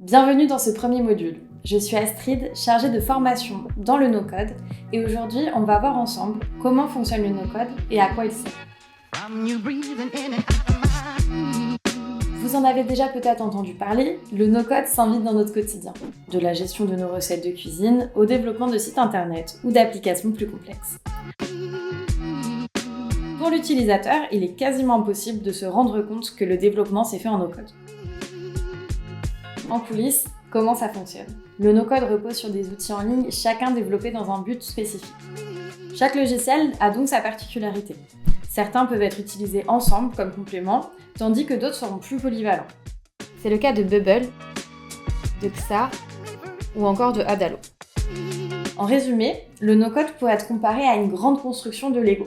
Bienvenue dans ce premier module. Je suis Astrid, chargée de formation dans le no-code et aujourd'hui on va voir ensemble comment fonctionne le no-code et à quoi il sert. Vous en avez déjà peut-être entendu parler, le no-code s'invite dans notre quotidien, de la gestion de nos recettes de cuisine au développement de sites internet ou d'applications plus complexes. Pour l'utilisateur, il est quasiment impossible de se rendre compte que le développement s'est fait en no-code. En coulisses, comment ça fonctionne ? Le no-code repose sur des outils en ligne, chacun développé dans un but spécifique. Chaque logiciel a donc sa particularité. Certains peuvent être utilisés ensemble comme complément, tandis que d'autres seront plus polyvalents. C'est le cas de Bubble, de Xar ou encore de Adalo. En résumé, le no-code pourrait être comparé à une grande construction de Lego.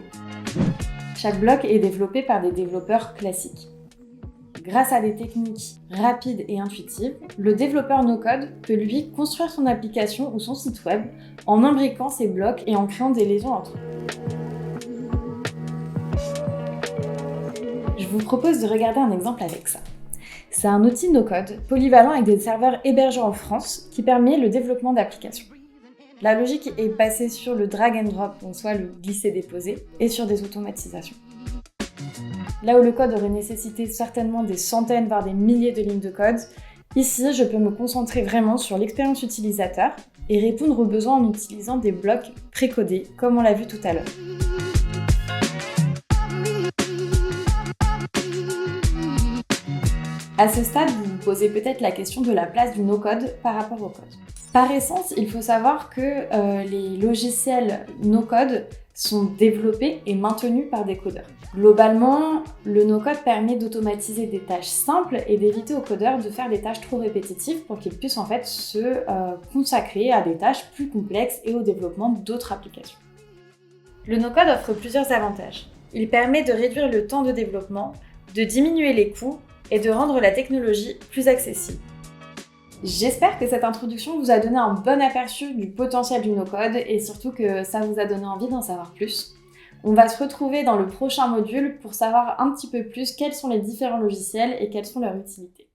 Chaque bloc est développé par des développeurs classiques. Grâce à des techniques rapides et intuitives, le développeur no-code peut lui construire son application ou son site web en imbriquant ses blocs et en créant des liaisons entre eux. Je vous propose de regarder un exemple avec ça. C'est un outil no-code polyvalent avec des serveurs hébergés en France qui permet le développement d'applications. La logique est basée sur le drag and drop, donc soit le glisser-déposer, et sur des automatisations. Là où le code aurait nécessité certainement des centaines, voire des milliers de lignes de code, ici je peux me concentrer vraiment sur l'expérience utilisateur et répondre aux besoins en utilisant des blocs précodés, comme on l'a vu tout à l'heure. À ce stade, vous vous posez peut-être la question de la place du no-code par rapport au code. Par essence, il faut savoir que les logiciels no-code sont développés et maintenus par des codeurs. Globalement, le no-code permet d'automatiser des tâches simples et d'éviter aux codeurs de faire des tâches trop répétitives pour qu'ils puissent en fait se consacrer à des tâches plus complexes et au développement d'autres applications. Le no-code offre plusieurs avantages. Il permet de réduire le temps de développement, de diminuer les coûts et de rendre la technologie plus accessible. J'espère que cette introduction vous a donné un bon aperçu du potentiel du no-code et surtout que ça vous a donné envie d'en savoir plus. On va se retrouver dans le prochain module pour savoir un petit peu plus quels sont les différents logiciels et quelles sont leurs utilités.